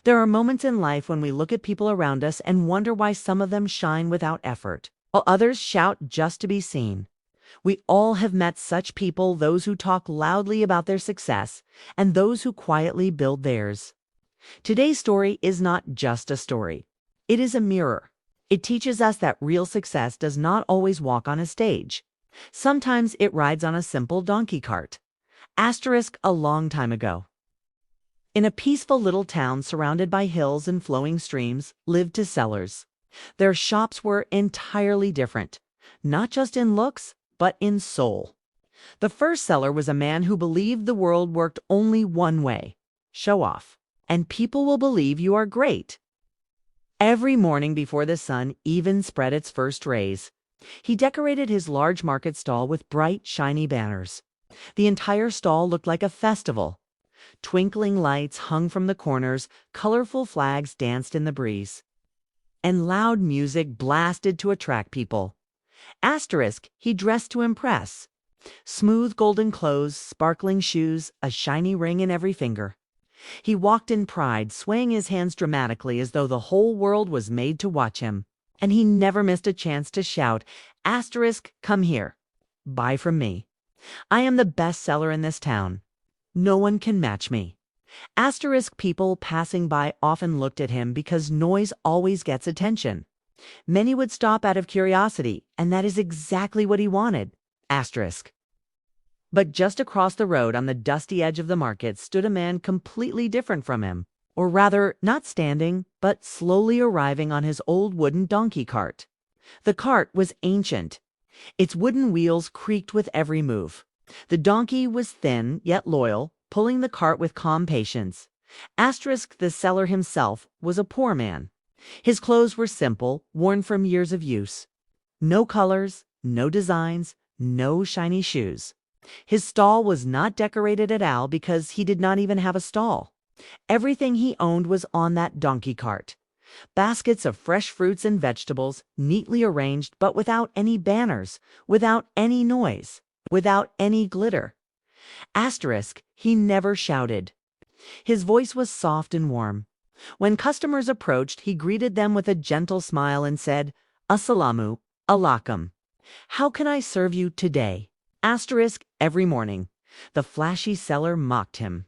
There are moments in life when we look at people around us and wonder why some of them shine without effort, while others shout just to be seen. We all have met such people, those who talk loudly about their success and those who quietly build theirs. Today's story is not just a story. It is a mirror. It teaches us that real success does not always walk on a stage. Sometimes it rides on a simple donkey cart. Asterisk a long time ago. In a peaceful little town surrounded by hills and flowing streams lived two sellers. Their shops were entirely different, not just in looks, but in soul. The first seller was a man who believed the world worked only one way: show off, and people will believe you are great. Every morning before the sun even spread its first rays, he decorated his large market stall with bright, shiny banners. The entire stall looked like a festival. Twinkling lights hung from the corners, colorful flags danced in the breeze, and loud music blasted to attract people. Asterisk, he dressed to impress. Smooth golden clothes, sparkling shoes, a shiny ring in every finger. He walked in pride, swaying his hands dramatically as though the whole world was made to watch him. And he never missed a chance to shout, Asterisk, come here. Buy from me. I am the best seller in this town. No one can match me. Asterisk, people passing by often looked at him because noise always gets attention. Many would stop out of curiosity, and that is exactly what he wanted. Asterisk. But just across the road on the dusty edge of the market stood a man completely different from him. Or rather, not standing, but slowly arriving on his old wooden donkey cart. The cart was ancient. Its wooden wheels creaked with every move. The donkey was thin, yet loyal, pulling the cart with calm patience. Asterisk, the seller himself, was a poor man. His clothes were simple, worn from years of use. No colors, no designs, no shiny shoes. His stall was not decorated at all because he did not even have a stall. Everything he owned was on that donkey cart. Baskets of fresh fruits and vegetables, neatly arranged, but without any banners, without any noise, without any glitter. Asterisk, he never shouted. His voice was soft and warm. When customers approached, he greeted them with a gentle smile and said, Assalamu alaikum. How can I serve you today? Asterisk, every morning. The flashy seller mocked him.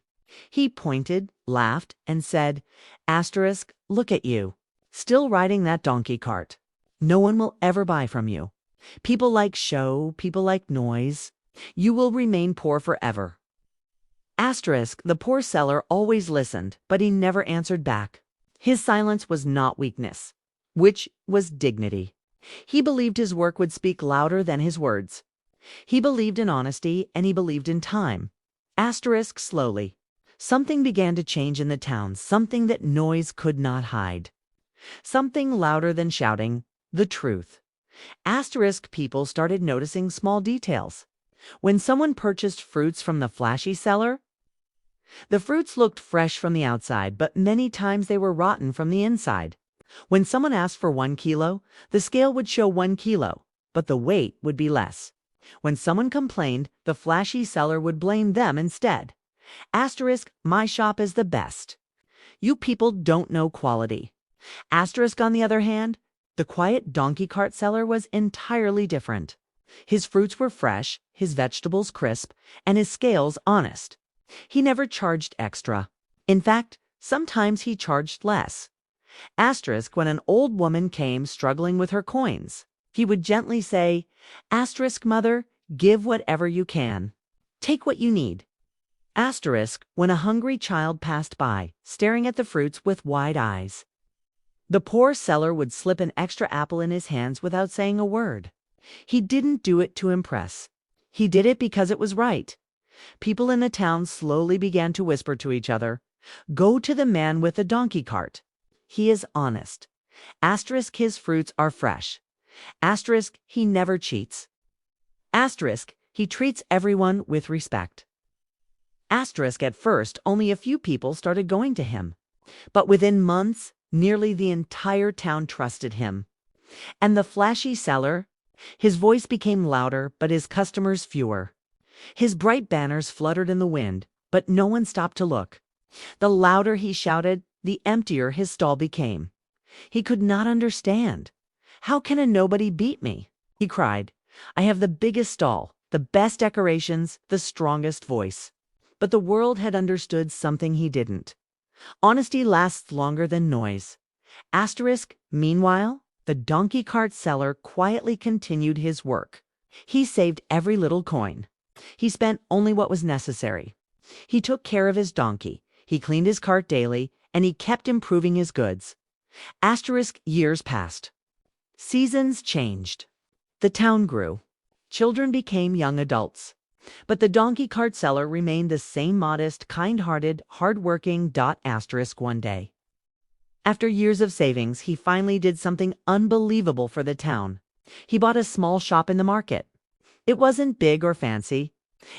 He pointed, laughed, and said, Asterisk, look at you, still riding that donkey cart. No one will ever buy from you. People like show, people like noise. You will remain poor forever. Asterisk, the poor seller always listened, but he never answered back. His silence was not weakness, which was dignity. He believed his work would speak louder than his words. He believed in honesty, and he believed in time. Asterisk, slowly. Something began to change in the town, something that noise could not hide. Something louder than shouting, the truth. Asterisk, people started noticing small details. When someone purchased fruits from the flashy seller, the fruits looked fresh from the outside, but many times they were rotten from the inside. When someone asked for 1 kilo, the scale would show 1 kilo, but the weight would be less. When someone complained, the flashy seller would blame them instead. Asterisk, my shop is the best. You people don't know quality. Asterisk, on the other hand, the quiet donkey cart seller was entirely different. His fruits were fresh, his vegetables crisp, and his scales honest. He never charged extra. In fact, sometimes he charged less. Asterisk, when an old woman came struggling with her coins, he would gently say, Asterisk, mother, give whatever you can. Take what you need. Asterisk, when a hungry child passed by, staring at the fruits with wide eyes. The poor seller would slip an extra apple in his hands without saying a word. He didn't do it to impress. He did it because it was right. People in the town slowly began to whisper to each other, Go to the man with the donkey cart. He is honest. Asterisk, his fruits are fresh. Asterisk, he never cheats. Asterisk, he treats everyone with respect. Asterisk, at first, only a few people started going to him. But within months, nearly the entire town trusted him. And the flashy seller? His voice became louder, but his customers fewer. His bright banners fluttered in the wind, but no one stopped to look. The louder he shouted, the emptier his stall became. He could not understand. "How can a nobody beat me?" he cried. "I have the biggest stall, the best decorations, the strongest voice." But the world had understood something he didn't. Honesty lasts longer than noise. Meanwhile, the donkey cart seller quietly continued his work. He saved every little coin. He spent only what was necessary. He took care of his donkey. He cleaned his cart daily, and he kept improving his goods. Years passed. Seasons changed. The town grew. Children became young adults. But the donkey cart seller remained the same modest, kind-hearted, hard-working ... one day. After years of savings, he finally did something unbelievable for the town. He bought a small shop in the market. It wasn't big or fancy.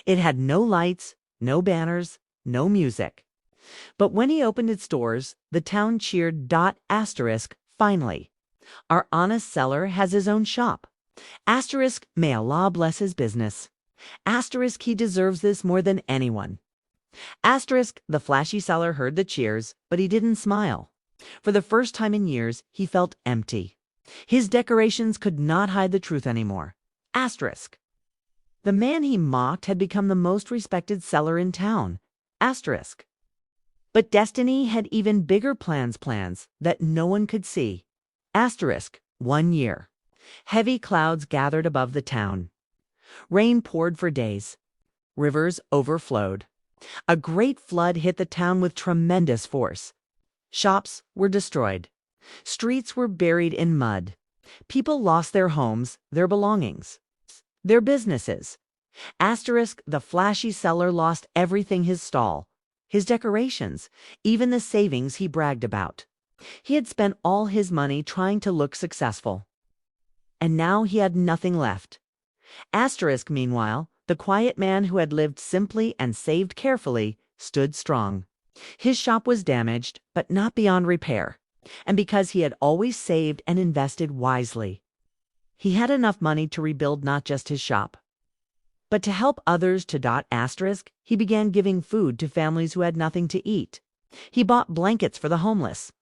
It had no lights, no banners, no music. But when he opened its doors, the town cheered ... finally. Our honest seller has his own shop. May Allah bless his business. He deserves this more than anyone. The flashy seller heard the cheers, but he didn't smile. For the first time in years, he felt empty. His decorations could not hide the truth anymore. The man he mocked had become the most respected seller in town. But destiny had even bigger plans that no one could see. 1 year. Heavy clouds gathered above the town. Rain poured for days. Rivers overflowed. A great flood hit the town with tremendous force. Shops were destroyed. Streets were buried in mud. People lost their homes, their belongings, their businesses. The flashy seller lost everything: his stall, his decorations, even the savings he bragged about. He had spent all his money trying to look successful. And now he had nothing left. Meanwhile, the quiet man who had lived simply and saved carefully stood strong. His shop was damaged, but not beyond repair. And because he had always saved and invested wisely, he had enough money to rebuild not just his shop, but to help others to ... He began giving food to families who had nothing to eat. He bought blankets for the homeless.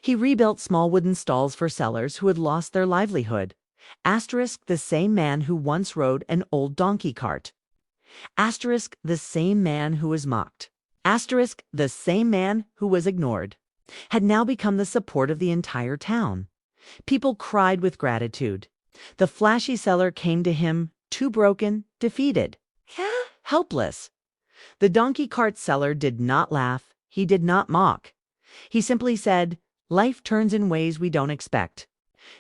He rebuilt small wooden stalls for sellers who had lost their livelihood. The same man who once rode an old donkey cart. The same man who was mocked. The same man who was ignored had now become the support of the entire town. People cried with gratitude. The flashy seller came to him, too broken, defeated, helpless. The donkey cart seller did not laugh. He did not mock. He simply said, "Life turns in ways we don't expect.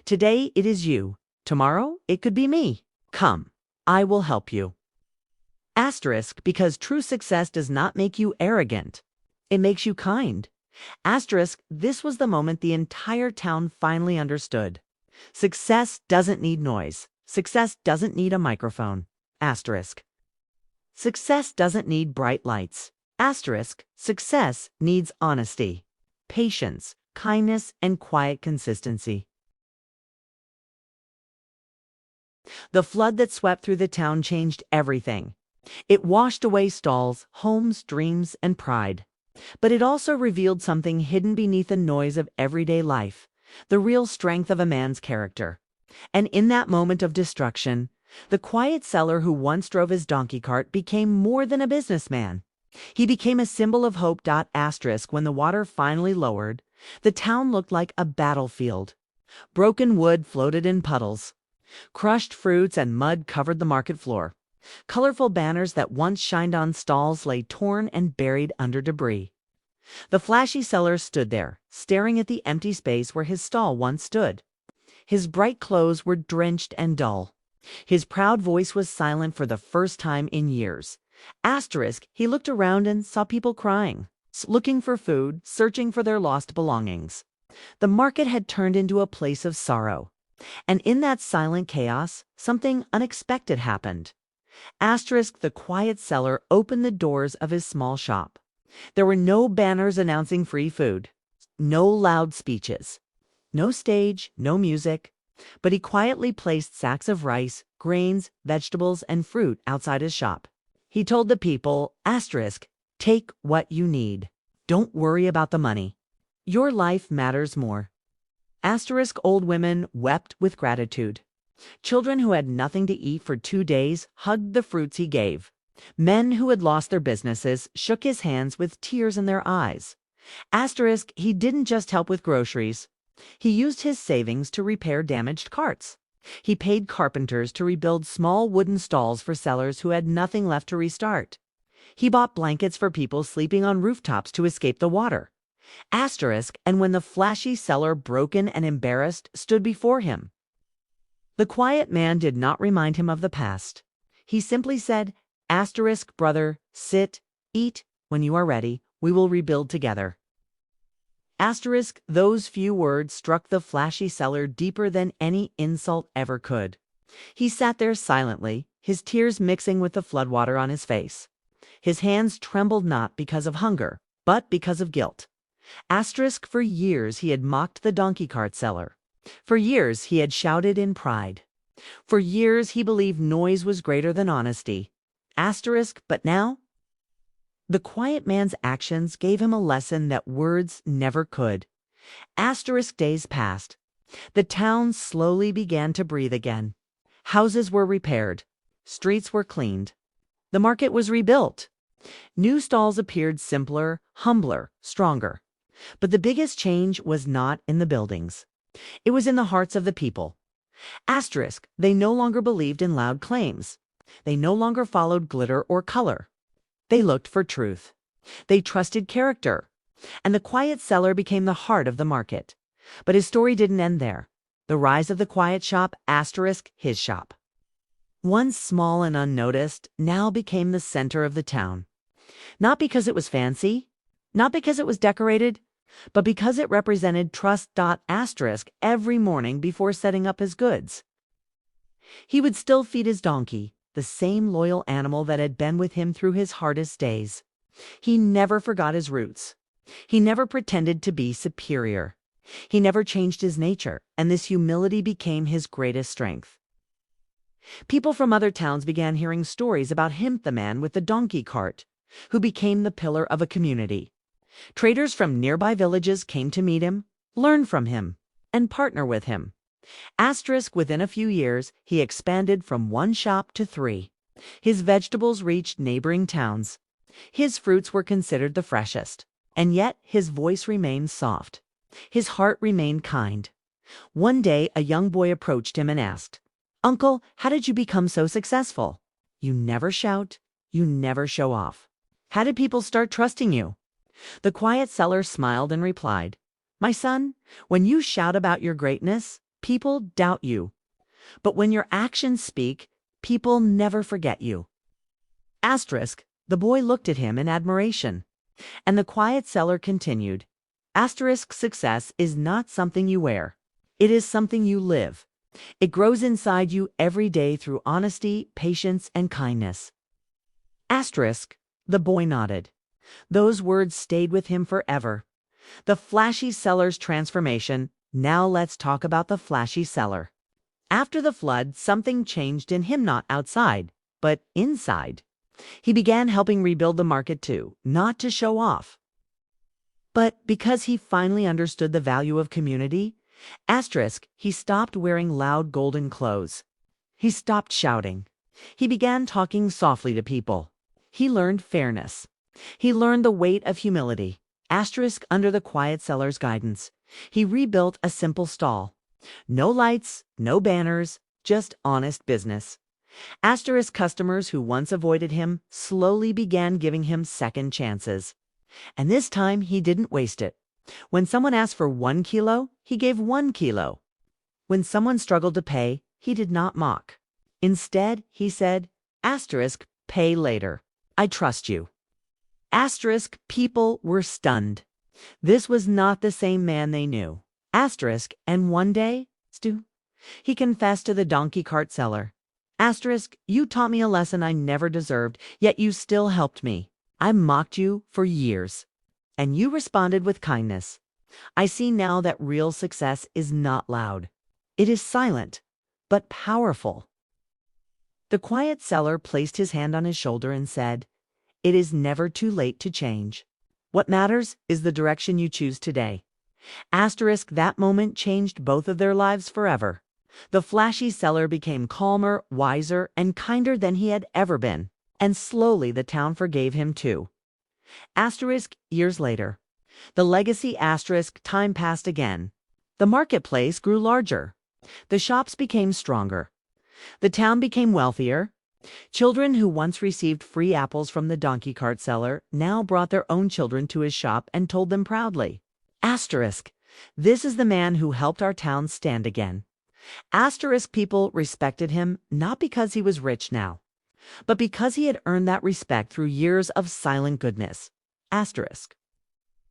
Today it is you. Tomorrow it could be me. Come, I will help you." Because true success does not make you arrogant. It makes you kind. This was the moment the entire town finally understood. Success doesn't need noise. Success doesn't need a microphone. Success doesn't need bright lights. Success needs honesty, patience, kindness, and quiet consistency. The flood that swept through the town changed everything. It washed away stalls, homes, dreams, and pride. But it also revealed something hidden beneath the noise of everyday life, the real strength of a man's character. And in that moment of destruction, the quiet seller who once drove his donkey cart became more than a businessman. He became a symbol of hope. When the water finally lowered, the town looked like a battlefield. Broken wood floated in puddles. Crushed fruits and mud covered the market floor. Colorful banners that once shined on stalls lay torn and buried under debris. The flashy seller stood there, staring at the empty space where his stall once stood. His bright clothes were drenched and dull. His proud voice was silent for the first time in years. He looked around and saw people crying, looking for food, searching for their lost belongings. The market had turned into a place of sorrow. And in that silent chaos, something unexpected happened. The quiet seller opened the doors of his small shop. There were no banners announcing free food, no loud speeches, no stage, no music, but he quietly placed sacks of rice, grains, vegetables, and fruit outside his shop. He told the people, take what you need. Don't worry about the money. Your life matters more. Asterisk old women wept with gratitude. Children who had nothing to eat for 2 days hugged the fruits he gave. Men who had lost their businesses shook his hands with tears in their eyes. Asterisk, he didn't just help with groceries. He used his savings to repair damaged carts. He paid carpenters to rebuild small wooden stalls for sellers who had nothing left to restart. He bought blankets for people sleeping on rooftops to escape the water. Asterisk, and when the flashy seller, broken and embarrassed, stood before him, the quiet man did not remind him of the past. He simply said, asterisk, brother, sit, eat. When you are ready, we will rebuild together. Asterisk, those few words struck the flashy seller deeper than any insult ever could. He sat there silently, his tears mixing with the floodwater on his face. His hands trembled not because of hunger, but because of guilt. Asterisk, for years he had mocked the donkey cart seller. For years he had shouted in pride. For years he believed noise was greater than honesty. Asterisk, but now? The quiet man's actions gave him a lesson that words never could. Asterisk, days passed. The town slowly began to breathe again. Houses were repaired. Streets were cleaned. The market was rebuilt. New stalls appeared, simpler, humbler, stronger. But the biggest change was not in the buildings. It was in the hearts of the people. Asterisk, they no longer believed in loud claims. They no longer followed glitter or color. They looked for truth. They trusted character. And the quiet seller became the heart of the market. But his story didn't end there. The rise of the quiet shop, asterisk, his shop, once small and unnoticed, now became the center of the town. Not because it was fancy, not because it was decorated, but because it represented trust. Asterisk, every morning before setting up his goods, he would still feed his donkey, the same loyal animal that had been with him through his hardest days. He never forgot his roots. He never pretended to be superior. He never changed his nature, and this humility became his greatest strength. People from other towns began hearing stories about him, the man with the donkey cart, who became the pillar of a community. Traders from nearby villages came to meet him, learn from him, and partner with him. Asterisk, within a few years, he expanded from 1 shop to 3. His vegetables reached neighboring towns. His fruits were considered the freshest, and yet his voice remained soft. His heart remained kind. One day, a young boy approached him and asked, "Uncle, how did you become so successful? You never shout, you never show off. How did people start trusting you?" The quiet seller smiled and replied, "My son, when you shout about your greatness, people doubt you. But when your actions speak, people never forget you." Asterisk, the boy looked at him in admiration. And the quiet seller continued, asterisk, success is not something you wear. It is something you live. It grows inside you every day through honesty, patience, and kindness. Asterisk, the boy nodded. Those words stayed with him forever. The flashy seller's transformation. Now let's talk about the flashy seller. After the flood, something changed in him, not outside, but inside. He began helping rebuild the market too, not to show off, but because he finally understood the value of community. Asterisk, he stopped wearing loud golden clothes. He stopped shouting. He began talking softly to people. He learned fairness. He learned the weight of humility. Asterisk, under the quiet seller's guidance, he rebuilt a simple stall. No lights, no banners, just honest business. Asterisk, customers who once avoided him slowly began giving him second chances. And this time he didn't waste it. When someone asked for 1 kilo, he gave 1 kilo. When someone struggled to pay, he did not mock. Instead, he said, asterisk, pay later. I trust you. Asterisk, people were stunned. This was not the same man they knew. Asterisk, and one day, he confessed to the donkey cart seller. Asterisk, you taught me a lesson I never deserved, yet you still helped me. I mocked you for years, and you responded with kindness. I see now that real success is not loud. It is silent, but powerful. The quiet seller placed his hand on his shoulder and said, it is never too late to change. What matters is the direction you choose today. Asterisk, that moment changed both of their lives forever. The flashy seller became calmer, wiser, and kinder than he had ever been. And slowly the town forgave him too. Asterisk, years later. The legacy asterisk, time passed again. The marketplace grew larger. The shops became stronger. The town became wealthier. Children who once received free apples from the donkey cart seller now brought their own children to his shop and told them proudly. Asterisk, this is the man who helped our town stand again. Asterisk, people respected him not because he was rich now, but because he had earned that respect through years of silent goodness. Asterisk.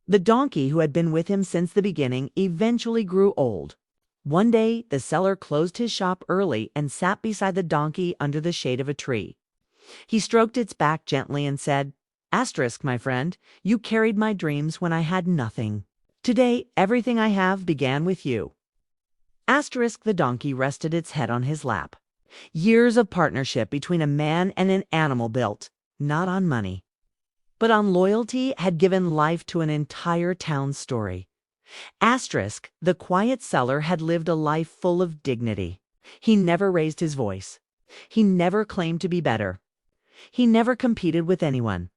The donkey who had been with him since the beginning eventually grew old. One day, the seller closed his shop early and sat beside the donkey under the shade of a tree. He stroked its back gently and said, Asterisk, my friend, you carried my dreams when I had nothing. Today, everything I have began with you. Asterisk, the donkey rested its head on his lap. Years of partnership between a man and an animal built, not on money, but on loyalty, had given life to an entire town story. Asterisk, the quiet seller had lived a life full of dignity. He never raised his voice. He never claimed to be better. He never competed with anyone.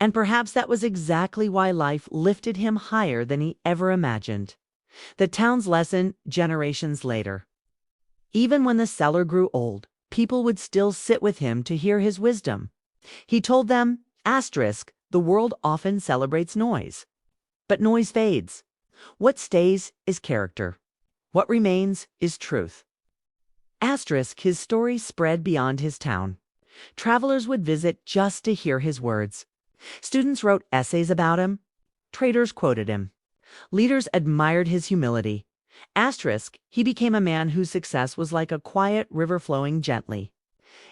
And perhaps that was exactly why life lifted him higher than he ever imagined. The town's lesson generations later. Even when the seller grew old, people would still sit with him to hear his wisdom. He told them, Asterisk, the world often celebrates noise. But noise fades. What stays is character. What remains is truth. Asterisk, his story spread beyond his town. Travelers would visit just to hear his words. Students wrote essays about him. Traders quoted him. Leaders admired his humility. Asterisk, he became a man whose success was like a quiet river flowing gently,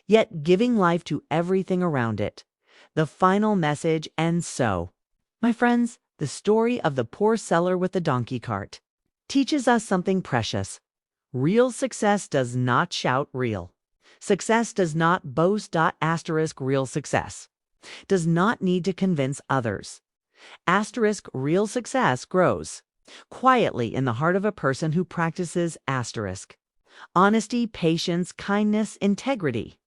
yet giving life to everything around it. The final message, and so, my friends, the story of the poor seller with the donkey cart teaches us something precious. Real success does not shout real. Success does not boast. Asterisk, real success does not need to convince others. Asterisk, real success grows quietly in the heart of a person who practices asterisk. Honesty, patience, kindness, integrity.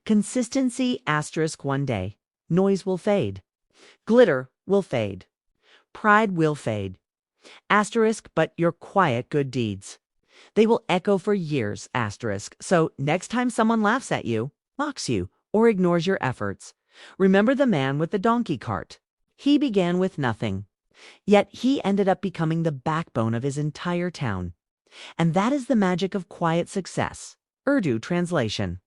Consistency, asterisk, one day. Noise will fade. Glitter will fade. Pride will fade. Asterisk, but your quiet good deeds, they will echo for years, asterisk. So next time someone laughs at you, mocks you, or ignores your efforts, remember the man with the donkey cart. He began with nothing, yet he ended up becoming the backbone of his entire town. And that is the magic of quiet success. Urdu translation.